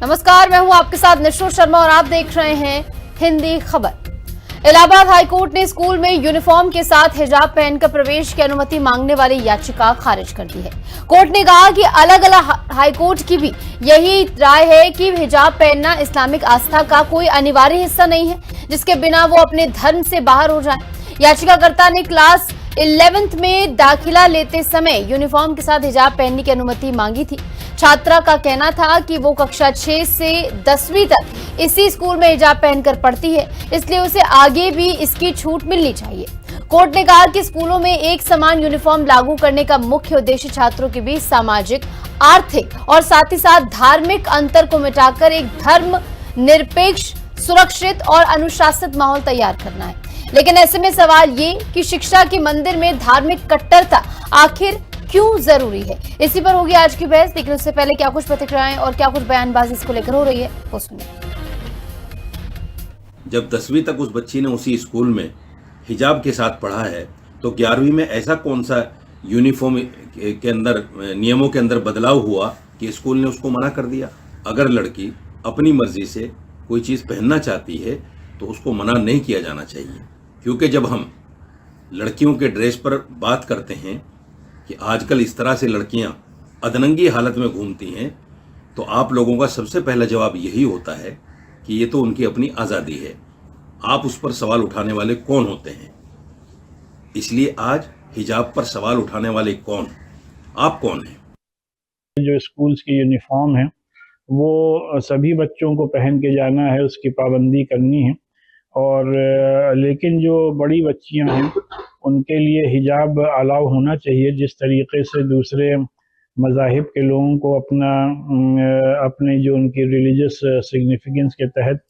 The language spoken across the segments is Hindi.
नमस्कार, मैं हूं आपके साथ निशु शर्मा और आप देख रहे हैं हिंदी खबर। इलाहाबाद हाईकोर्ट ने स्कूल में यूनिफॉर्म के साथ हिजाब पहनकर प्रवेश की अनुमति मांगने वाली याचिका खारिज कर दी है। कोर्ट ने कहा कि अलग अलग हाईकोर्ट की भी यही राय है कि हिजाब पहनना इस्लामिक आस्था का कोई अनिवार्य हिस्सा नहीं है जिसके बिना वो अपने धर्म से बाहर हो जाए। याचिकाकर्ता ने क्लास 11th में दाखिला लेते समय यूनिफॉर्म के साथ हिजाब पहनने की अनुमति मांगी थी। छात्रा का कहना था कि वो कक्षा 6 से 10वीं तक इसी स्कूल में हिजाब पहनकर पढ़ती है, इसलिए उसे आगे भी इसकी छूट मिलनी चाहिए। कोर्ट ने कहा कि स्कूलों में एक समान यूनिफॉर्म लागू करने का मुख्य उद्देश्य छात्रों के बीच सामाजिक, आर्थिक और साथ ही साथ धार्मिक अंतर को मिटाकर एक धर्म निरपेक्ष, सुरक्षित और अनुशासित माहौल तैयार करना है। लेकिन ऐसे में सवाल ये कि शिक्षा के मंदिर में धार्मिक कट्टरता आखिर क्यों जरूरी है, इसी पर होगी आज की बहस। लेकिन उससे पहले क्या कुछ प्रतिक्रियाएं और क्या कुछ बयानबाजी इसको लेकर हो रही है वो सुनिए। जब 10वीं तक उस बच्ची ने उसी स्कूल में हिजाब के साथ पढ़ा है तो 11वीं में ऐसा कौन सा यूनिफॉर्म के अंदर नियमों के अंदर बदलाव हुआ कि स्कूल ने उसको मना कर दिया। अगर लड़की अपनी मर्जी से कोई चीज़ पहनना चाहती है तो उसको मना नहीं किया जाना चाहिए, क्योंकि जब हम लड़कियों के ड्रेस पर बात करते हैं कि आजकल इस तरह से लड़कियां अधनंगी हालत में घूमती हैं, तो आप लोगों का सबसे पहला जवाब यही होता है कि ये तो उनकी अपनी आज़ादी है। आप उस पर सवाल उठाने वाले कौन होते हैं? इसलिए आज हिजाब पर सवाल उठाने वाले कौन, आप कौन हैं? जो स्कूल्स की यूनिफॉर्म है वो सभी बच्चों को पहन के जाना है, उसकी पाबंदी करनी है। और लेकिन जो बड़ी बच्चियां हैं उनके लिए हिजाब अलाउ होना चाहिए। जिस तरीके से दूसरे मज़ाहिब के लोगों को अपने जो उनकी रिलीजियस सिग्निफिकेंस के तहत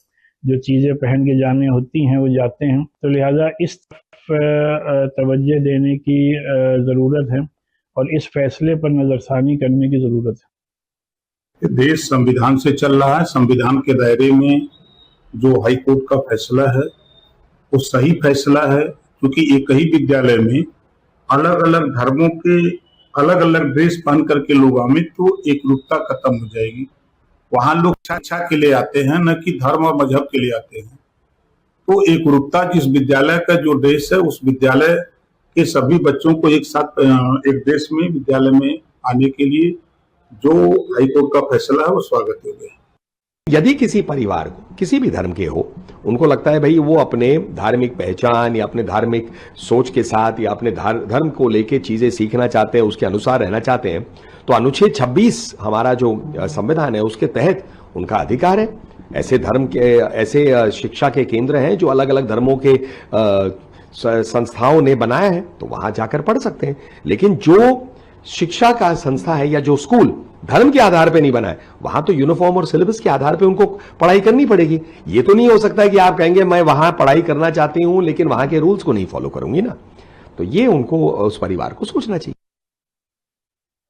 जो चीज़ें पहन के जाने होती हैं वो जाते हैं, तो लिहाजा इस तवज्जो देने की ज़रूरत है और इस फैसले पर नज़रसानी करने की ज़रूरत है। देश संविधान से चल रहा है। संविधान के दायरे में जो हाई कोर्ट का फैसला है वो सही फैसला है, क्योंकि एक ही विद्यालय में अलग अलग धर्मों के अलग अलग ड्रेस पहन करके लोग आए तो एकरूपता खत्म हो जाएगी। वहां लोग शिक्षा के लिए आते हैं, न कि धर्म और मजहब के लिए आते हैं। तो एकरूपता, जिस विद्यालय का जो ड्रेस है उस विद्यालय के सभी बच्चों को एक साथ एक ड्रेस में विद्यालय में आने के लिए जो हाईकोर्ट का फैसला है वो स्वागत योग्य है। यदि किसी परिवार को किसी भी धर्म के हो, उनको लगता है भाई वो अपने धार्मिक पहचान या अपने धार्मिक सोच के साथ या अपने धर्म को लेके चीजें सीखना चाहते हैं, उसके अनुसार रहना चाहते हैं, तो अनुच्छेद 26 हमारा जो संविधान है उसके तहत उनका अधिकार है। ऐसे धर्म के ऐसे शिक्षा के केंद्र हैं जो अलग अलग धर्मों के संस्थाओं ने बनाया है, तो वहां जाकर पढ़ सकते हैं। लेकिन जो शिक्षा का संस्था है या जो स्कूल धर्म के आधार पे नहीं बना है, वहां तो यूनिफॉर्म और सिलेबस के आधार पे उनको पढ़ाई करनी पड़ेगी। ये तो नहीं हो सकता है कि आप कहेंगे मैं वहां पढ़ाई करना चाहती हूं लेकिन वहां के रूल्स को नहीं फॉलो करूंगी ना। तो ये उनको, उस परिवार को सोचना चाहिए।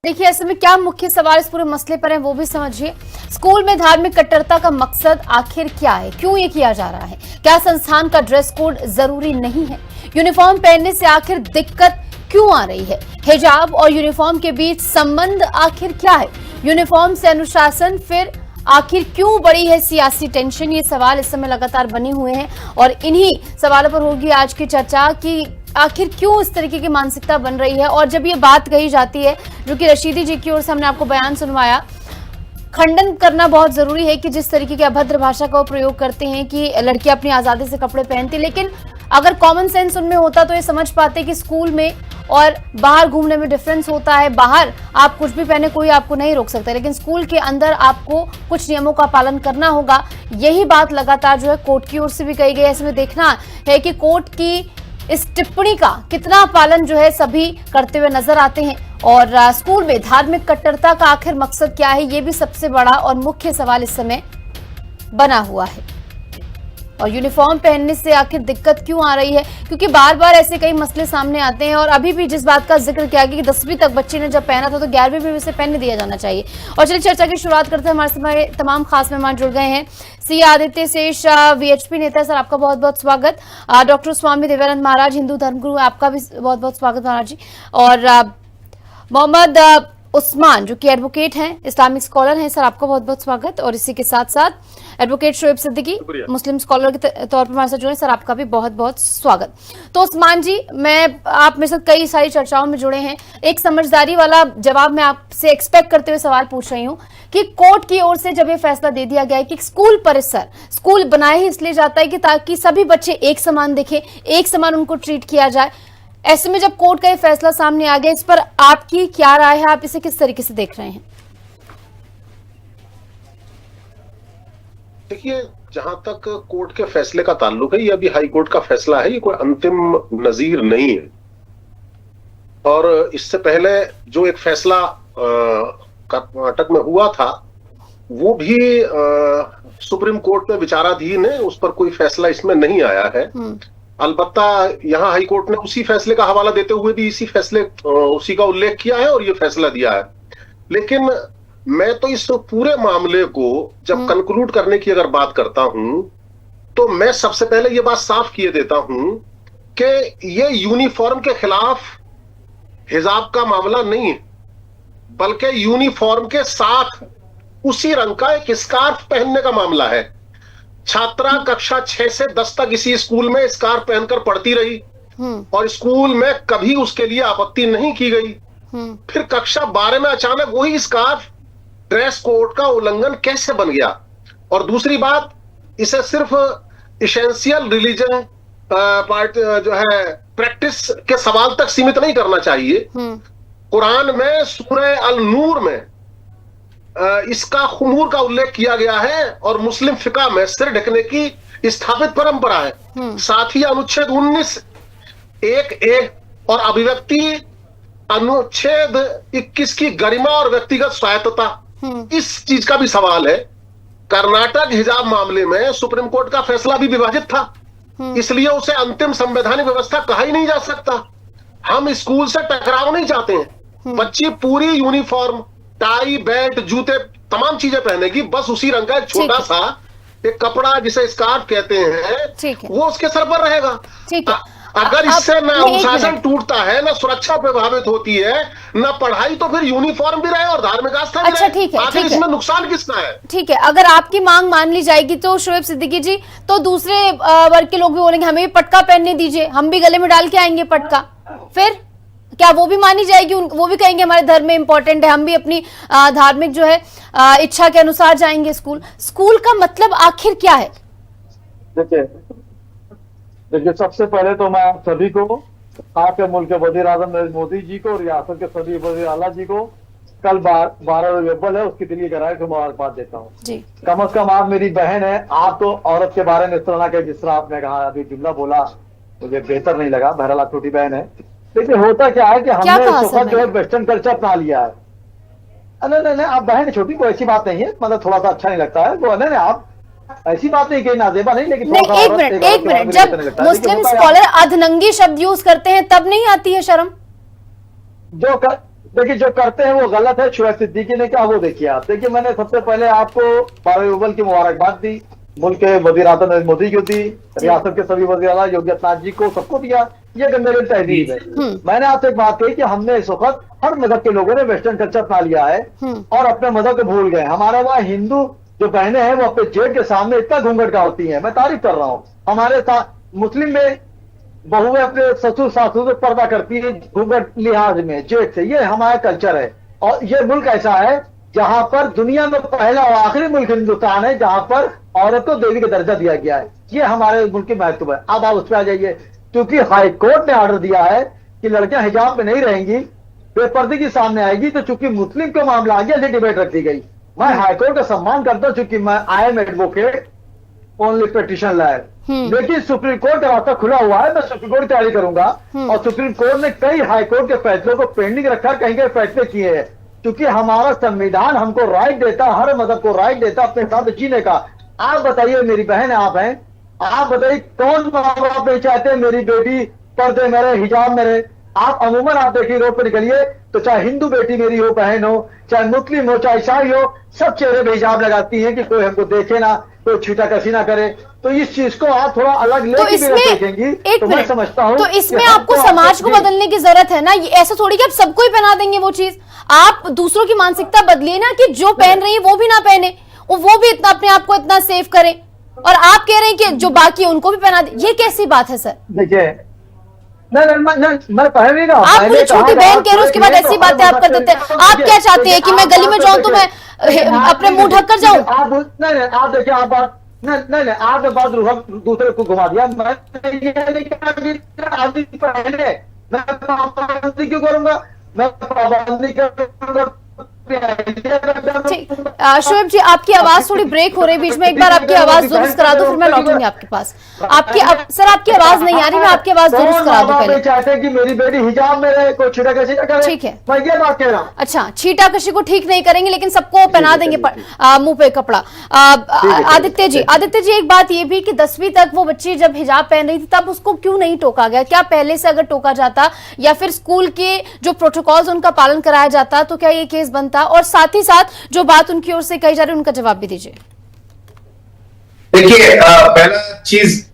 देखिए, ऐसे में क्या मुख्य सवाल इस पूरे मसले पर है वो भी समझिए। स्कूल में धार्मिक कट्टरता का मकसद आखिर क्या है, क्यों ये किया जा रहा है? क्या संस्थान का ड्रेस कोड जरूरी नहीं है? यूनिफॉर्म पहनने से आखिर दिक्कत क्यों आ रही है? हिजाब और यूनिफॉर्म के बीच संबंध आखिर क्या है? यूनिफॉर्म से अनुशासन फिर आखिर क्यों बढ़ी है सियासी टेंशन? ये सवाल इस समय लगातार बने हुए हैं और इन्हीं सवालों पर होगी आज की चर्चा कि आखिर क्यों इस तरीके की मानसिकता बन रही है। और जब ये बात कही जाती है, जो कि रशीदी जी की ओर से हमने आपको बयान सुनवाया, खंडन करना बहुत जरूरी है कि जिस तरीके की अभद्र भाषा का वो प्रयोग करते हैं कि लड़कियां अपनी आजादी से कपड़े पहनती, लेकिन अगर कॉमन सेंस उनमें होता तो ये समझ पाते कि स्कूल में और बाहर घूमने में डिफरेंस होता है। बाहर आप कुछ भी पहने, कोई आपको नहीं रोक सकता, लेकिन स्कूल के अंदर आपको कुछ नियमों का पालन करना होगा। यही बात लगातार जो है कोर्ट की ओर से भी कही गई है। इसमें देखना है कि कोर्ट की इस टिप्पणी का कितना पालन जो है सभी करते हुए नजर आते हैं। और स्कूल में धार्मिक कट्टरता का आखिर मकसद क्या है, ये भी सबसे बड़ा और मुख्य सवाल इस समय बना हुआ है। और यूनिफॉर्म पहनने से आखिर दिक्कत क्यों आ रही है, क्योंकि बार बार ऐसे कई मसले सामने आते हैं। और अभी भी जिस बात का जिक्र किया गया कि 10वीं तक बच्चे ने जब पहना था तो 11वीं में उसे पहनने दिया जाना चाहिए। और चलिए चर्चा की शुरुआत करते हैं। हमारे समय तमाम खास मेहमान जुड़ गए हैं। सी आदित्य शेष, वीएचपी नेता, सर आपका बहुत बहुत स्वागत। डॉक्टर स्वामी देवानंद महाराज, हिंदू धर्मगुरु, आपका भी बहुत बहुत स्वागत महाराज जी। और मोहम्मद उस्मान, जो कि एडवोकेट हैं, इस्लामिक स्कॉलर हैं। सर, आपका बहुत बहुत स्वागत। और इसी के साथ साथ एडवोकेट शोएब सिद्दीकी, मुस्लिम स्कॉलर के तौर पर हमारे साथ जुड़े। सर, आपका भी बहुत बहुत स्वागत। तो उस्मान जी, आप मेरे साथ कई सारी चर्चाओं में जुड़े हैं। एक समझदारी वाला जवाब मैं आपसे एक्सपेक्ट करते हुए सवाल पूछ रही हूँ कि कोर्ट की ओर से जब ये फैसला दे दिया गया है कि स्कूल परिसर, स्कूल बनाए ही इसलिए जाता है कि ताकि सभी बच्चे एक समान दिखे, एक समान उनको ट्रीट किया जाए, ऐसे में जब कोर्ट का ये फैसला सामने आ गया, इस पर आपकी क्या राय है? आप इसे किस तरीके से देख रहे हैं? देखिए, जहां तक कोर्ट के फैसले का ताल्लुक है, ये अभी हाई कोर्ट का फैसला है, ये कोई अंतिम नजीर नहीं है। और इससे पहले जो एक फैसला कर्नाटक में हुआ था, वो भी सुप्रीम कोर्ट में विचाराधीन है, उस पर कोई फैसला इसमें नहीं आया है। अलबत्ता यहाँ हाई कोर्ट ने उसी फैसले का हवाला देते हुए भी उसी का उल्लेख किया है और ये फैसला दिया है। लेकिन मैं तो इस पूरे मामले को जब कंक्लूड करने की अगर बात करता हूं, तो मैं सबसे पहले ये बात साफ किए देता हूं कि ये यूनिफॉर्म के खिलाफ हिजाब का मामला नहीं है, बल्कि यूनिफॉर्म के साथ उसी रंग का एक स्कार्फ पहनने का मामला है। छात्रा कक्षा 6 से 10 तक इसी स्कूल में स्कार्फ पहनकर पढ़ती रही और स्कूल में कभी उसके लिए आपत्ति नहीं की गई। फिर कक्षा 12 में अचानक वही स्कार्फ ड्रेस कोड का उल्लंघन कैसे बन गया? और दूसरी बात, इसे सिर्फ इसेंशियल रिलीजन पार्ट जो है प्रैक्टिस के सवाल तक सीमित नहीं करना चाहिए। कुरान में सूरह अल नूर में इसका खुमूर का उल्लेख किया गया है और मुस्लिम फिका में सिर ढकने की स्थापित परंपरा है। साथ ही अनुच्छेद 19(1)(a) और अभिव्यक्ति अनुच्छेद 21 की गरिमा और व्यक्तिगत स्वायत्तता, इस चीज का भी सवाल है। कर्नाटक हिजाब मामले में सुप्रीम कोर्ट का फैसला भी विभाजित था, इसलिए उसे अंतिम संवैधानिक व्यवस्था कहा ही नहीं जा सकता। हम स्कूल से टकराव नहीं चाहते हैं। बच्ची पूरी यूनिफॉर्म, टाई, बेल्ट, जूते, तमाम चीजें पहनेगी, बस उसी रंग का एक छोटा सा एक कपड़ा जिसे स्कार्फ कहते हैं, वो उसके सर पर रहेगा। अगर इससे ना अनुशासन टूटता है, ना सुरक्षा प्रभावित होती है, ना पढ़ाई, तो फिर यूनिफॉर्म भी रहे और धार्मिक आस्था भी रहे। ठीक है, आखिर इसमें नुकसान किसका है? ठीक है, अगर आपकी मांग मान ली जाएगी तो शोएब सिद्दीकी जी, तो दूसरे वर्ग के लोग भी बोलेंगे हमें भी पटका पहनने दीजिए, हम भी गले में डाल के आएंगे पटका, फिर क्या वो भी मानी जाएगी? वो भी कहेंगे हमारे धर्म में इंपॉर्टेंट है, हम भी अपनी धार्मिक जो है इच्छा के अनुसार जाएंगे स्कूल का मतलब आखिर क्या है? देखिए, सबसे पहले तो मैं आप सभी को, आपके मुल्क के वज़ीर आज़म नरेंद्र मोदी जी को, रियासत के सभी वज़ीर आला जी को, कल 12 अव्वल है, उसकी दिली गहराई से मुबारकबाद देता हूँ। कम से कम आप मेरी बहन है, आप तो औरत के बारे में इस तरह के जिस तरह आपने कहा, अभी जुमला बोला, मुझे बेहतर नहीं लगा। बहरहाल आप छोटी बहन है, लेकिन होता क्या है कि हमने इस वक्त जो है वेस्टर्न कल्चर अपना लिया है। नहीं, आप बहन छोटी, कोई ऐसी बात नहीं है, मतलब थोड़ा सा अच्छा नहीं लगता है वो, नहीं आप ऐसी बात नहीं कि नाजेबा नहीं, लेकिन एक मिनट, जब मुस्लिम स्कॉलर अधनंगी शब्द यूज करते हैं तब नहीं आती है शर्म? देखिए, जो करते हैं वो गलत है। शोएब सिद्दीकी ने कहा वो देखिए आप। देखिए, मैंने सबसे पहले आपको 12 अव्वल की मुबारकबाद दी, मुल्क के वज़ीर आज़म नरेंद्र मोदी को दी, रियासत के सभी वज़ीर आला योगी आदित्यनाथ जी को, सबको दिया। ये मेरी तहजीब है। मैंने आपसे एक बात कही कि हमने इस वक्त हर मजहब के लोगों ने वेस्टर्न कल्चर अपना लिया है और अपने मजहब को भूल गए। हमारे वहाँ हिंदू जो बहनें हैं वो अपने जेठ के सामने इतना घूंघट गाड़ती हैं, मैं तारीफ कर रहा हूँ। हमारे साथ मुस्लिम में बहुएं अपने ससुर सासुर से पर्दा करती है घूंघट लिहाज में, जेठ से। ये हमारा कल्चर है और ये मुल्क ऐसा है जहां पर दुनिया में पहला और आखिरी मुल्क हिंदुस्तान है जहां पर औरत को देवी का दर्जा दिया गया है। ये हमारे मुल्क की महत्व है। अब आप उस पर आ जाइए, क्योंकि हाई कोर्ट ने ऑर्डर दिया है कि लड़कियां हिजाब में नहीं रहेंगी, बेपर्दगी के सामने आएगी, तो चूंकि मुस्लिम का मामला आ गया, इसलिए डिबेट रख दी गई। मैं हाईकोर्ट का सम्मान करता हूं, चूंकि मैं I am advocate only petition lawyer, लेकिन सुप्रीम कोर्ट का रास्ता खुला हुआ है, मैं सुप्रीम कोर्ट की तैयारी करूंगा। और सुप्रीम कोर्ट ने कई हाईकोर्ट के फैसलों को पेंडिंग रखा, कहीं कहीं फैसले किए हैं, क्योंकि हमारा संविधान हमको राइट देता, हर मजहब को राइट देता अपने साथ जीने का। आप बताइए, मेरी बहन आप हैं, आप बताइए कौन माँ बाप नहीं चाहते मेरी बेटी पर्दे में रहे, हिजाब में रहे? आप अमूमन आप देखिए रोड पर निकलिए तो चाहे हिंदू बेटी मेरी हो, बहन हो, चाहे मुस्लिम हो, चाहे ईसाई हो, सब चेहरे पे हिजाब लगाती हैं कि कोई हमको देखे ना। कोई छीटाकशी ना करे। तो इस चीज को आप थोड़ा अलग तो लेके इसमें देखेंगी एक तो मैं मिनट, समझता हूँ तो कि इसमें हमको आपको समाज को जी, बदलने की जरूरत है ना। ये ऐसा थोड़ी कि आप सबको ही पहना देंगे वो चीज। आप दूसरों की मानसिकता बदलिए ना, कि जो पहन रही है वो भी ना पहने, वो भी इतना अपने आप को इतना सेव करे, और आप कह रहे हैं कि जो बाकी है उनको भी पहना दे। ये कैसी बात है सर? देखिए मैं पहनेगा। आप मुझे छोटी बहन कह रहे हो, उसके बाद ऐसी बातें आप कर देते हैं। आप क्या चाहते हैं कि मैं गली में जाऊं तो मैं अपने मुंह ढक कर जाऊं? आप नहीं, आप देखिए, आप बात नहीं, आपने बात दूसरे को घुमा दिया। मैं ये नहीं कहा कि आदमी पहले, मैं पाबंदी क्यों करूंगा? मैं पाबंदी करूंगा। ठीक, शोएब जी आपकी आवाज थोड़ी ब्रेक हो रही है बीच में, एक बार आपकी आवाज दुरुस्त करा दो, फिर मैं लौटूंगी आपके पास। सर आपकी आवाज नहीं आ रही, मैं आपकी आवाज दुरुस्त करा दूं पहले। चाहते हैं कि मेरी बेटी हिजाब में रहे, कोई छीटाकशी ना करे। ठीक है, मैं ये बात कह रहा हूँ। अच्छा, छीटाकशी को ठीक नहीं करेंगे, लेकिन सबको पहना देंगे मुंह पे कपड़ा। आदित्य जी एक बात ये भी कि 10वीं तक वो बच्ची जब हिजाब पहन रही थी तब उसको क्यों नहीं टोका गया? क्या पहले से अगर टोका जाता या फिर स्कूल के जो प्रोटोकॉल्स उनका पालन कराया जाता तो क्या ये केस बनता? और साथ ही साथ जो बात उनकी ओर से कही जा रही है उनका जवाब भी दीजिए। देखिए, पहला चीज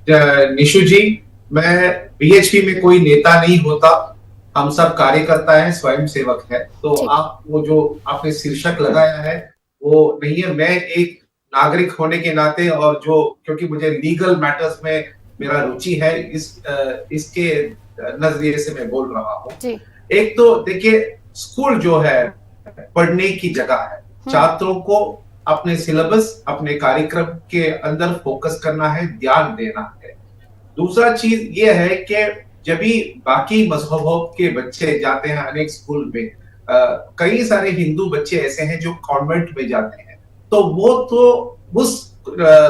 निशु जी, मैं बीएचपी में कोई नेता नहीं होता, हम सब कार्यकर्ता हैं, स्वयं सेवक है। तो आप वो जो आपने शीर्षक लगाया है वो नहीं है। मैं एक नागरिक होने के नाते और जो क्योंकि मुझे लीगल मैटर्स में मेरा रुचि है, इसके नजरिए से मैं बोल रहा हूँ। एक तो देखिए, स्कूल जो है पढ़ने की जगह है, छात्रों को अपने सिलेबस, अपने कार्यक्रम के अंदर फोकस करना है, ध्यान देना है। दूसरा चीज ये है कि जब भी बाकी मजहबों के बच्चे जाते हैं अनेक स्कूल में, कई सारे हिंदू बच्चे ऐसे हैं जो कॉन्वेंट में जाते हैं, तो वो तो उस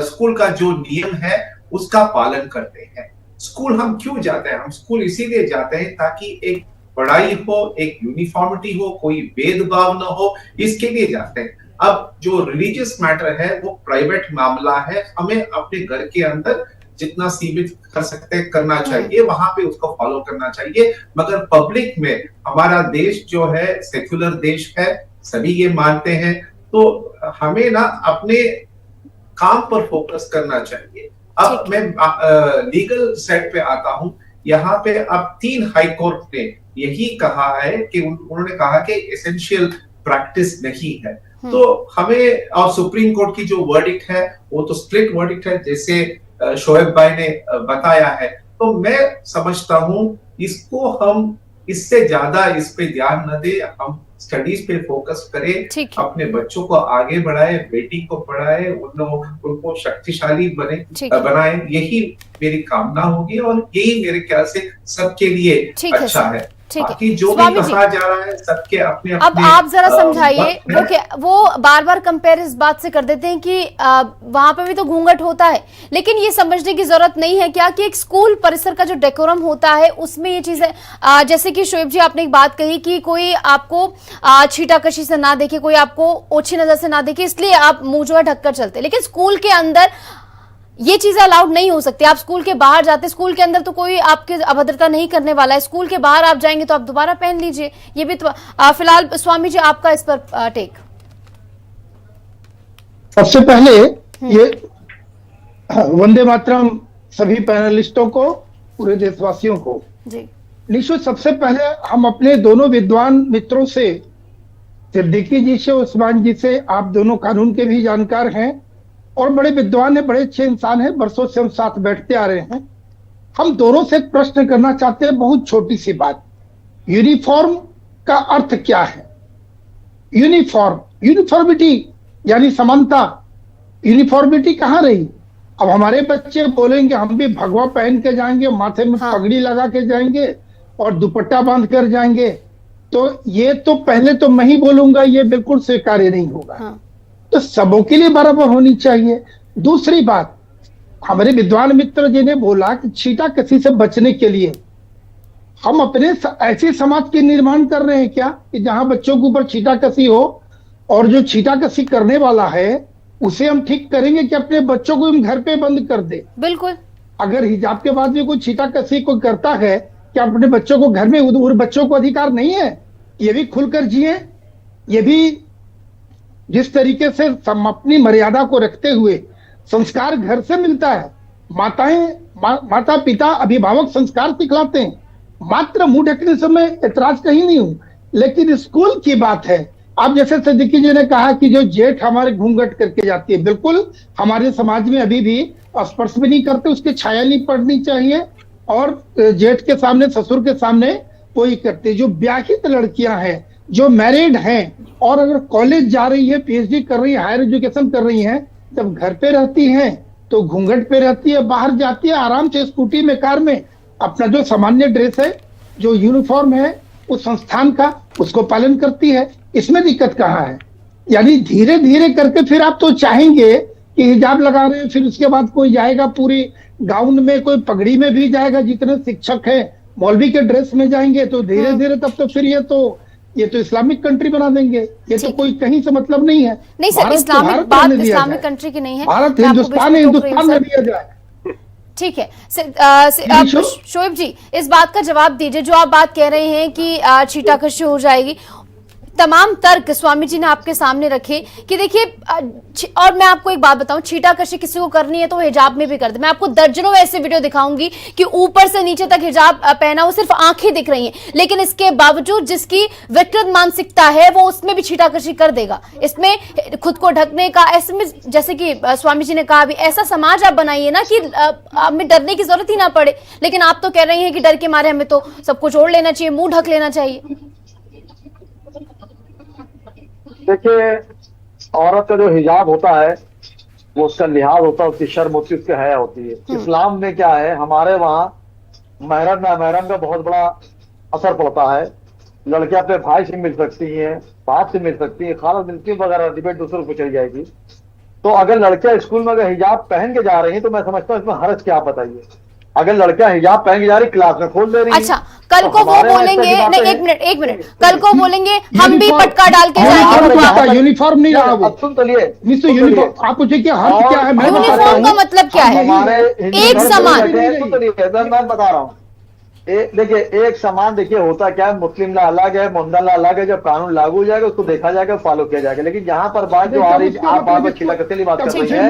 स्कूल का जो नियम है उसका पालन करते हैं। स्कूल हम क्यों जाते हैं? हम स्कूल इसीलिए जाते हैं ताकि एक पढ़ाई हो, एक यूनिफॉर्मिटी हो, कोई भेदभाव न हो, इसके लिए जाते हैं। अब जो रिलीजियस मैटर है वो प्राइवेट मामला है, हमें अपने घर के अंदर जितना सीमित कर सकते हैं करना चाहिए, वहां पे उसको फॉलो करना चाहिए। मगर पब्लिक में हमारा देश जो है सेक्युलर देश है, सभी ये मानते हैं, तो हमें ना अपने काम पर फोकस करना चाहिए। अब मैं लीगल सेट पे आता हूँ। यहाँ पे अब 3 हाई कोर्ट ने यही कहा है कि उन्होंने कहा कि एसेंशियल प्रैक्टिस नहीं है। तो हमें, और सुप्रीम कोर्ट की जो वर्डिक्ट है वो तो स्प्लिट वर्डिक्ट है, जैसे शोएब भाई ने बताया है। तो मैं समझता हूँ इसको हम इससे ज्यादा इस पे ध्यान न दे, हम स्टडीज पे फोकस करें, अपने बच्चों को आगे बढ़ाए, बेटी को पढ़ाए, उनको शक्तिशाली बनाए। यही मेरी कामना होगी और यही मेरे ख्याल से सबके लिए अच्छा है। बाकी जो भी कहा जा रहा है सबके अपने अब आप जरा समझाइए। वो बार बार कंपेयर इस बात से कर देते हैं कि वहां पे भी तो घूंघट होता है, लेकिन ये समझने की जरूरत नहीं है क्या कि एक स्कूल परिसर का जो डेकोरम होता है उसमें ये चीजें, जैसे कि शोएब जी आपने एक बात कही कि कोई आपको छीटाकशी से ना देखे, कोई आपको ओछी नजर से ना देखे, इसलिए आप मुंह जो है ढककर चलते, लेकिन स्कूल के अंदर ये चीजें अलाउड नहीं हो सकती। आप स्कूल के बाहर जाते, स्कूल के अंदर तो कोई आपके अभद्रता नहीं करने वाला है, स्कूल के बाहर आप जाएंगे तो आप दोबारा पहन लीजिए। ये भी तो फिलहाल स्वामी जी आपका इस पर टेक। सबसे पहले ये वंदे मातरम सभी पैनलिस्टों को, पूरे देशवासियों को जी। निशु, सबसे पहले हम अपने दोनों विद्वान मित्रों से, सिद्दीकी जी से, उस्मान जी से, आप दोनों कानून के भी जानकार हैं और बड़े विद्वान है, बड़े अच्छे इंसान हैं, बरसों से हम साथ बैठते आ रहे हैं। हम दोनों से एक प्रश्न करना चाहते हैं, बहुत छोटी सी बात। यूनिफॉर्म का अर्थ क्या है? यूनिफॉर्मिटी यानी समानता। यूनिफॉर्मिटी कहाँ रही? अब हमारे बच्चे बोलेंगे हम भी भगवा पहन के जाएंगे, माथे में पगड़ी लगा के जाएंगे और दुपट्टा बांध कर जाएंगे, तो ये तो पहले तो मैं ही बोलूंगा ये बिल्कुल स्वीकार्य नहीं होगा। तो सबों के लिए बराबर होनी चाहिए। दूसरी बात, हमारे विद्वान मित्र जी ने बोला कि छीटाकशी से बचने के लिए हम अपने ऐसे समाज के निर्माण कर रहे हैं क्या कि जहां बच्चों के ऊपर छीटाकशी हो, और जो छीटाकशी करने वाला है उसे हम ठीक करेंगे कि अपने बच्चों को हम घर पे बंद कर दे? बिल्कुल। अगर हिजाब के बाद भी कोई छीटाकशी को करता है, क्या अपने बच्चों को घर में, उन बच्चों को अधिकार नहीं है ये भी खुलकर जिए? ये भी जिस तरीके से अपनी मर्यादा को रखते हुए संस्कार घर से मिलता है। माता पिता अभिभावक संस्कार सिखलाते हैं। मात्र मुंह ढकने से मैं ऐतराज कहीं नहीं हूं, लेकिन स्कूल की बात है। आप जैसे सिद्दीकी जी ने कहा कि जो जेठ हमारे घूंघट करके जाती है, बिल्कुल हमारे समाज में अभी भी स्पर्श भी नहीं करते, उसकी छाया नहीं पड़नी चाहिए। और जेठ के सामने, ससुर के सामने कोई करते। जो ब्याहित लड़कियां हैं, जो मैरिड हैं और अगर कॉलेज जा रही है, पीएचडी कर रही है, हायर एजुकेशन कर रही हैं, जब घर पे रहती हैं तो घूंघट पे रहती है, बाहर जाती है आराम से स्कूटी में, कार में, अपना जो सामान्य ड्रेस है, जो यूनिफॉर्म है उस संस्थान का, उसको पालन करती है। इसमें दिक्कत कहाँ है? यानी धीरे धीरे करके फिर आप तो चाहेंगे कि हिजाब लगा रहे हैं, फिर उसके बाद कोई जाएगा पूरी गाउन में, कोई पगड़ी में भी जाएगा, जितने शिक्षक हैं मौलवी के ड्रेस में जाएंगे, तो धीरे धीरे तब तो फिर ये तो इस्लामिक कंट्री बना देंगे। ये तो कोई कहीं से मतलब नहीं है। नहीं सर, इस्लामिक बात इस्लामिक कंट्री की नहीं है। भारत हिंदुस्तान है, हिंदुस्तान में दिया जाए। ठीक है शोएब जी, इस बात का जवाब दीजिए जो आप बात कह रहे हैं कि छीटाकशी हो जाएगी। तमाम तर्क स्वामी जी ने आपके सामने रखे कि देखिए, और मैं आपको एक बात बताऊं, छीटाकशी किसी को करनी है तो वो हिजाब में भी कर दे। मैं आपको दर्जनों ऐसे वीडियो दिखाऊंगी कि ऊपर से नीचे तक हिजाब पहना हो, सिर्फ आंखें दिख रही हैं, लेकिन इसके बावजूद जिसकी विकृत मानसिकता है वो उसमें भी छीटाकशी कर देगा। इसमें खुद को ढकने का, ऐसे में जैसे कि स्वामी जी ने कहा भी, ऐसा समाज आप बनाइए ना कि हमें डरने की जरूरत ही ना पड़े। लेकिन आप तो कह रही हैं कि डर के मारे हमें तो सब कुछ ओढ़ लेना चाहिए, मुंह ढक लेना चाहिए। देखिए, औरत का जो हिजाब होता है वो उसका लिहाज होता है, उसकी शर्म होती है, उसकी हया होती है। इस्लाम में क्या है, हमारे वहाँ महरम नामहरम का बहुत बड़ा असर पड़ता है। लड़कियां अपने भाई से मिल सकती हैं, बाप से मिल सकती हैं, खाला मिलती है वगैरह, डिबेट दूसरों को चली जाएगी। तो अगर लड़कियां स्कूल में अगर हिजाब पहन के जा रही हैं तो मैं समझता हूँ इसमें हर्ज क्या, बताइए। अगर लड़कियां हिजाब पहन के जा रही, क्लास में खोल दे रही। अच्छा, कल को वो बोलेंगे, नहीं एक मिनट, कल को बोलेंगे हम भी पटका डाल के जाएंगे, यूनिफॉर्म नहीं रहा वो। अब सुन तो लिए, यूनिफॉर्म आप पूछे क्या हर्ज क्या है? यूनिफॉर्म का मतलब क्या है? एक समान। मैं बता रहा हूँ, देखिए एक समान, देखिए होता क्या है, मुस्लिम ला अलग है, मोहम्मद ला अलग है। जब कानून लागू हो जाएगा उसको देखा जाएगा, फॉलो किया जाएगा। लेकिन यहाँ पर बात जो आ रही, आप बात में छिलकती बात कर रही है,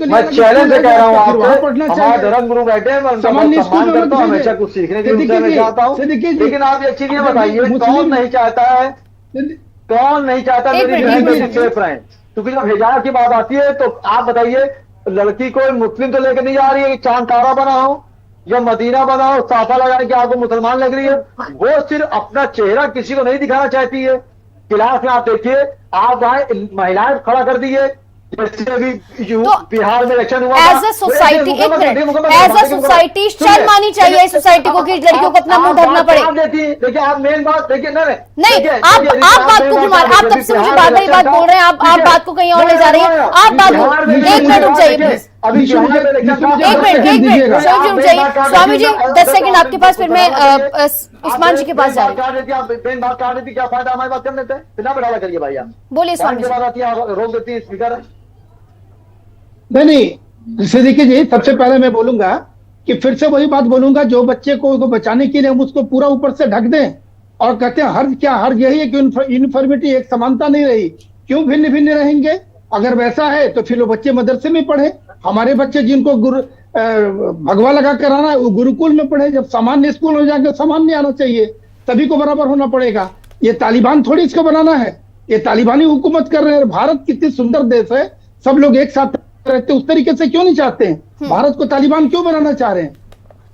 मैं चैलेंज से कह रहा हूँ आपको, हमारे धर्म गुरु बैठे हैं, मैं उनका सम्मान करता हूँ, हमेशा कुछ सीखने के लिए मैं चाहता हूँ। लेकिन आप ये चीज बताइए, कौन नहीं चाहता मेरी बहन सेफ रहे? क्योंकि जब हिजाब की बात आती है तो आप बताइए, लड़की को मुस्लिम तो लेकर नहीं जा रही है चांद तारा बना हो या मदीना बनाओ, साफा लगाने की आपको मुसलमान लग रही है। वो सिर्फ अपना चेहरा किसी को नहीं दिखाना चाहती है। क्लास में आप देखिए, आप वहां महिलाएं खड़ा कर दी है, जैसे अभी बिहार में इलेक्शन हुआ। एज अ सोसाइटी, एक मिनट, एज अ सोसाइटी शर्म आनी चाहिए इस सोसाइटी को कि लड़कियों को अपना मुंह ढकना पड़े। देखिए आप मेन बात देखिए, नहीं आप बात को घुमा, आप तब से मुझे बात बोल रहे हैं, आप बात को कहीं और ले जा रही हैं। आप बात, एक मिनट रुक जाइए प्लीज, अभी एक मिनट रुक जाइए। स्वामी जी 10 सेकंड आपके पास, फिर मैं उस्मान जी के पास जा रही हूँ। बात काटने की क्या फायदा, हमारी बात कर लेते हैं, बिना बढ़ावा करिए भाई। आप बोलिए स्वामी जी। रोक देती है स्पीकर। नहीं, सिद्दीकी जी, सबसे पहले मैं बोलूंगा कि फिर से वही बात बोलूंगा, जो बच्चे को बचाने के लिए हम उसको पूरा ऊपर से ढक दें और कहते हैं हर्ज क्या, हर्ज यही है कि यूनिफॉर्मिटी, एक समानता नहीं रही। क्यों भिन्न भिन्न रहेंगे? अगर वैसा है तो फिर वो बच्चे मदरसे में पढ़े। हमारे बच्चे जिनको भगवा लगा कर आना है वो गुरुकुल में पढ़े। जब सामान्य स्कूल हो जाएगा, सामान्य आना चाहिए, सभी को बराबर होना पड़ेगा। ये तालिबान थोड़ी इसको बनाना है, ये तालिबानी हुकूमत कर रहे हैं। भारत कितनी सुंदर देश है, सब लोग एक साथ रहते, उस तरीके से क्यों नहीं चाहते हैं? भारत को तालिबान क्यों बनाना चाह रहे हैं?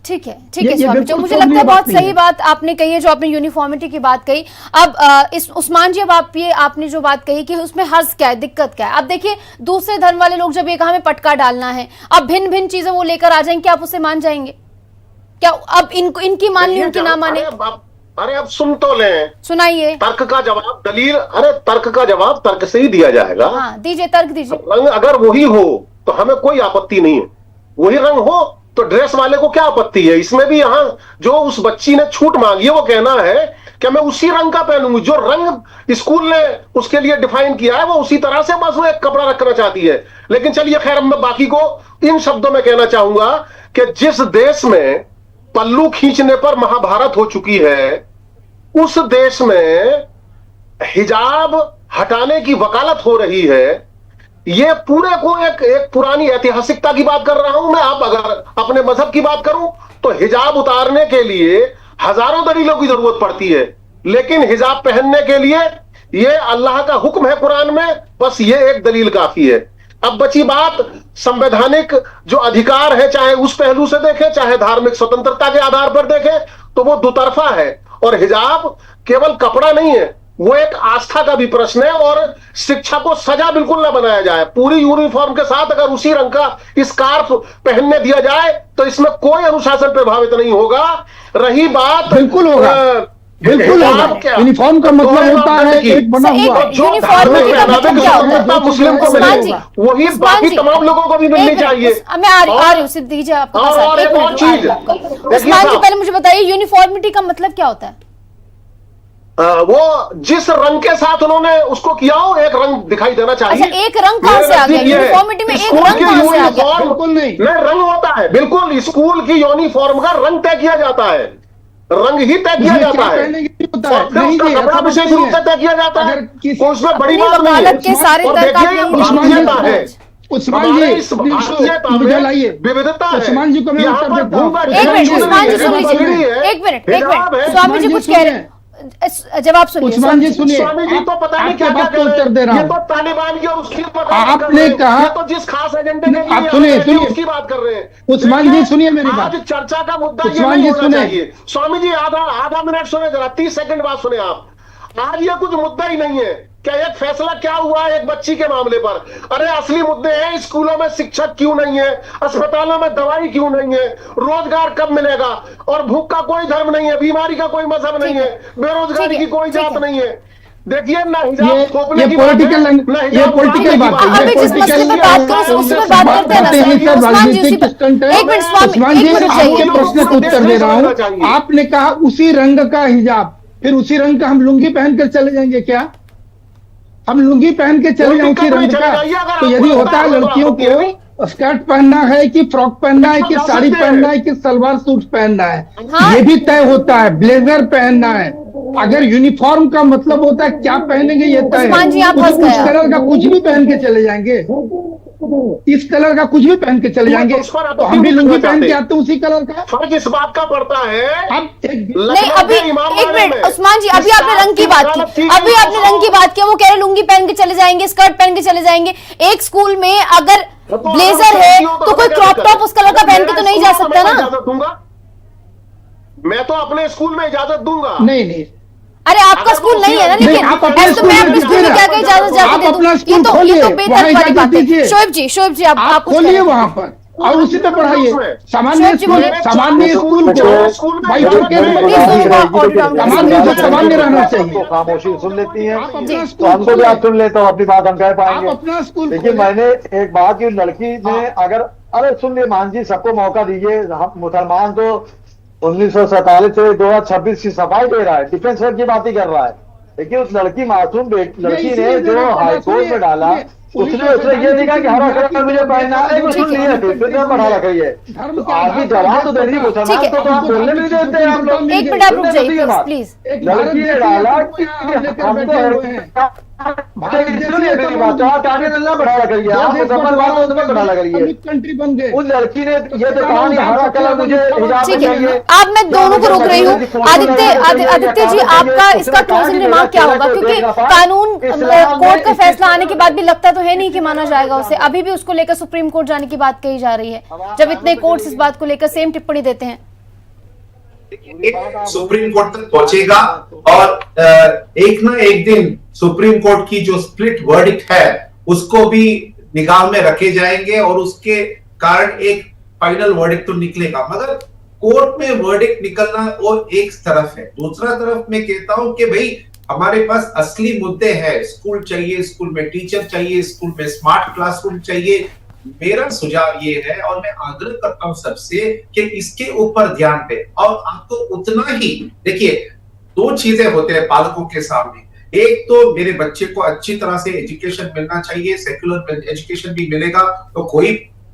ठीक है स्वामी, जो मुझे लगता है बहुत सही बात आपने कही है, जो आपने यूनिफॉर्मिटी की बात कही। अब इस उस्मान जी, अब आपने जो बात कही कि उसमें हर्ज क्या है, दिक्कत क्या है? अब देखिए, दूसरे धर्म वाले लोग जब ये कहा हमें पटका डालना है, अब भिन्न भिन्न चीजें वो लेकर आ जाएंगे, आप उसे मान जाएंगे क्या? अब इनकी मान ली, उनकी ना माने? अरे अब सुन तो लें, सुनाइए। तर्क का जवाब, दलील, अरे तर्क का जवाब तर्क से ही दिया जाएगा। हाँ, दीजिए, तर्क दीजिए। रंग अगर वही हो तो हमें कोई आपत्ति नहीं है, वही रंग हो तो ड्रेस वाले को क्या आपत्ति है? इसमें भी यहाँ जो उस बच्ची ने छूट मांगी है वो कहना है कि मैं उसी रंग का पहनूंगी, जो रंग स्कूल ने उसके लिए डिफाइन किया है वो उसी तरह से बस वो एक कपड़ा रखना चाहती है। लेकिन चलिए खैर, मैं बाकी को इन शब्दों में कहना चाहूंगा कि जिस देश में पल्लू खींचने पर महाभारत हो चुकी है, उस देश में हिजाब हटाने की वकालत हो रही है, ये पूरे को एक पुरानी ऐतिहासिकता की बात कर रहा हूं मैं। आप अगर अपने मजहब की बात करूं तो हिजाब उतारने के लिए हजारों दलीलों की जरूरत पड़ती है, लेकिन हिजाब पहनने के लिए ये अल्लाह का हुक्म है कुरान में, बस ये एक दलील काफी है। अब बची बात संवैधानिक जो अधिकार है, चाहे उस पहलू से देखें चाहे धार्मिक स्वतंत्रता के आधार पर देखें, तो वो दुतरफा है। और हिजाब केवल कपड़ा नहीं है, वो एक आस्था का भी प्रश्न है। और शिक्षा को सजा बिल्कुल ना बनाया जाए। पूरी यूनिफॉर्म के साथ अगर उसी रंग का स्कार्फ पहनने दिया जाए तो इसमें कोई अनुशासन प्रभावित नहीं होगा। रही बात, बिल्कुल होगा, बिल्कुल होगा। यूनिफॉर्म का मतलब होता है एक बना हुआ, मुस्लिम को मिले वही बाकी तमाम लोगों को भी मिलनी चाहिए। मैं आ रही हूँ, सिर्फ दीजिए आपको। और एक और चीज, उस्मान जी पहले मुझे बताइए यूनिफॉर्मिटी का मतलब क्या होता है? वो जिस रंग के साथ उन्होंने उसको किया हो, एक रंग दिखाई देना चाहिए। अच्छा, एक रंग कहां से आ गया? यूनिफॉर्मिटी में एक रंग कहां से आ गया? बिल्कुल नहीं, रंग होता है, बिल्कुल स्कूल की यूनिफॉर्म का रंग तय किया जाता है, रंग ही तय किया जाता है, कपड़ा विशेष रूप से तय किया जाता है, उसमें बड़ी बात नहीं है। के सारे उस्मान जी मुझे लाइए, विविधता है। उस्मान जी को मैं उत्तर देता हूँ। एक मिनट स्वामी जी कुछ कह रहे हैं, जवाब सुनिए। उस्मान जी सुनिए, स्वामी जी तो पता नहीं क्या बात क्या को उत्तर दे रहा ये हूँ। तो तालिबान की और उसकी आपने कहा, तो जिस खास एजेंडे के लिए आप सुनिए उसकी बात कर रहे हैं। उस्मान जी सुनिए मेरी बात। आज चर्चा का मुद्दा ये उस्मान नहीं जी होना सुने। चाहिए। स्वामी जी आधा मिनट सुने जरा, 30 सेकंड बाद सुने आप। आज ये कुछ मुद्दा ही नहीं है। क्या एक फैसला क्या हुआ है एक बच्ची के मामले पर? अरे असली मुद्दे हैं, स्कूलों में शिक्षक क्यों नहीं है, अस्पतालों में दवाई क्यों नहीं है, रोजगार कब मिलेगा, और भूख का कोई धर्म नहीं है, बीमारी का कोई मजहब नहीं है, बेरोजगारी की कोई जात नहीं है। देखिए ना हिजाब थोपने की बात है, ये पॉलिटिकल बात है। अभी जिस मसले पर बात करें उसी पर बात करते हैं ना। राजनीतिक स्टंट है। उस्मान जी आपके प्रश्न का उत्तर दे रहा हूँ। आपने कहा उसी रंग का हिजाब, फिर उसी रंग का हम लुंगी पहनकर चले जाएंगे क्या? हम लुंगी पहन के चले जाएं उसी रंग का? तो यदि होता है लड़कियों को स्कर्ट पहनना है कि फ्रॉक पहनना है कि साड़ी पहनना है कि सलवार सूट पहनना है, ये भी तय होता है। ब्लेजर पहनना है। अगर यूनिफॉर्म का मतलब होता है क्या पहनेंगे ये तय है। उस कलर का कुछ भी पहन के चले जाएंगे, इस कलर का कुछ भी पहन के चले जाएंगे, तो हम भी लुंगी पहन के आते हैं उसी कलर का। फर्क इस बात का पड़ता है। अब नहीं, अभी एक मिनट उस्मान जी, अभी आपने रंग की बात की, अभी आपने रंग की बात की, वो कह रहे लुंगी पहन के चले जाएंगे, स्कर्ट पहन के चले जाएंगे। एक स्कूल में अगर ब्लेजर है तो कोई क्रॉप टॉप उस कलर का पहन के तो नहीं जा सकता ना? मैं तो अपने स्कूल में इजाजत दूंगा। नहीं, अरे आपका स्कूल नहीं है ना, लेकिन मैं अपने स्कूल में क्या इजाजत जाके दे दूं? ये तो बेहतर वाली बात है। शोएब जी आप खोलिए वहाँ पर और उसी पे पढ़ाइए। सामान्य स्कूल को भाई सामान्य रहना चाहिए। खामोशी सुन लेती है तो हमको भी आप सुन लेते हो, अपनी बात हम कह पाएंगे। अपना स्कूल देखिए मैंने एक बात की, लड़की ने अगर, अरे सुन लिए मान जी, सबको मौका दीजिए। हम मुसलमान तो 1947 से 2026 की सफाई दे रहा है, डिफेंस वर्क की बात ही कर रहा है। देखिए उस लड़की मासूम लड़की ने जो हाईकोर्ट में डाला, उसने ये नहीं कहा कि हरा कलर मुझे पहनना है, सुन लिया फिर बढ़ा रखा है। आगे जवाब तो दे रही मुसलमान तो आप बोलने नहीं देते हैं हम लोग। एक मिनट आप रुक जाइए प्लीज। लड़की ने डाला कि हमको कंट्री बन गए। उस लड़की ने ये तो कहा नहीं हरा कलर मुझे हिजाब चाहिए। अब मैं दोनों को रोक रही हूँ। आदित्य जी, आपका इसका क्लोजिंग रिमार्क क्या होगा? क्योंकि कानून कोर्ट का फैसला आने के बाद भी लगता तो है नहीं कि माना जाएगा उसे। अभी भी उसको लेकर सुप्रीम कोर्ट जाने की बात कही जा रही है, जब इतने कोर्ट्स इस बात को लेकर सेम टिप्पणी देते हैं। सुप्रीम कोर्ट तक पहुंचेगा और एक ना एक दिन सुप्रीम कोर्ट की जो स्प्लिट वर्डिक्ट है उसको भी निगाह में रखे जाएंगे और उसके कारण एक फाइनल वर्डिक्ट तो निकलेगा। मगर कोर्ट में वर्डिक्ट निकलना वो एक तरफ है, दूसरा तरफ मैं कहता हूं कि भाई हमारे पास असली मुद्दे हैं। स्कूल चाहिए, स्कूल में टीचर चाहिए, स्कूल में स्मार्ट क्लासरूम चाहिए। मेरा सुझाव ये है और मैं आग्रह करता हूं सबसे कि इसके ऊपर ध्यान दें। और आपको उतना ही, देखिए दो चीजें होते हैं पालकों के सामने। एक तो मेरे बच्चे को अच्छी तरह से एजुकेशन मिलना चाहिए, सेक्युलर एजुकेशन भी मिलेगा तो कोई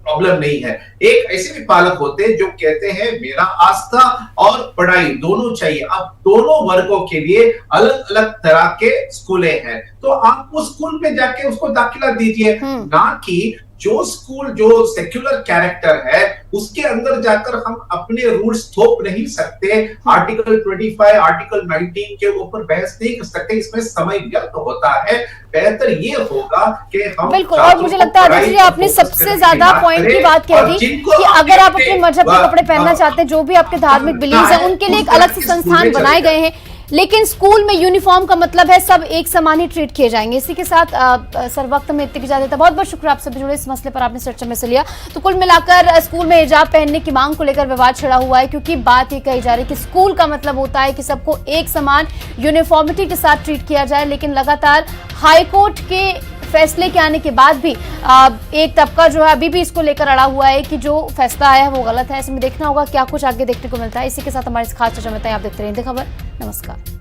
प्रॉब्लम नहीं है। एक ऐसे भी पालक होते हैं जो कहते हैं मेरा आस्था और पढ़ाई दोनों चाहिए। अब दोनों वर्गों के लिए अलग अलग तरह के स्कूलें हैं, तो आप उस स्कूल में जाके उसको दाखिला दीजिए, ना कि जो स्कूल जो सेक्युलर कैरेक्टर है उसके अंदर जाकर हम अपने रूल्स थोप नहीं सकते। आर्टिकल 25, आर्टिकल 19 के ऊपर बहस नहीं कर सकते, इसमें समय व्यर्थ होता है। बेहतर ये होगा कि हम बिल्कुल, और मुझे लगता है अध्यक्ष जी आपने सबसे ज्यादा पॉइंट की बात कह दी कि अगर आप अपने मजहब के कपड़े पहनना चाहते हैं, जो भी आपके धार्मिक बिलीव है, उनके लिए एक अलग से संस्थान बनाए गए हैं, लेकिन स्कूल में यूनिफॉर्म का मतलब है सब एक समान ही ट्रीट किए जाएंगे। इसी के साथ सर वक्त में इतनी इजाजत है। बहुत बहुत शुक्रिया आप सभी जुड़े इस मसले पर आपने चर्चा में से लिया। तो कुल मिलाकर स्कूल में हिजाब पहनने की मांग को लेकर विवाद छिड़ा हुआ है, क्योंकि बात ये कही जा रही है कि स्कूल का मतलब होता है कि सबको एक समान यूनिफॉर्मिटी के साथ ट्रीट किया जाए, लेकिन लगातार हाईकोर्ट के फैसले के आने के बाद भी एक तबका जो है अभी भी इसको लेकर अड़ा हुआ है कि जो फैसला आया है वो गलत है। ऐसे में देखना होगा क्या कुछ आगे देखने को मिलता है। इसी के साथ हमारी इस खास चर्चा में आप देखते रहेंगे खबर। नमस्कार।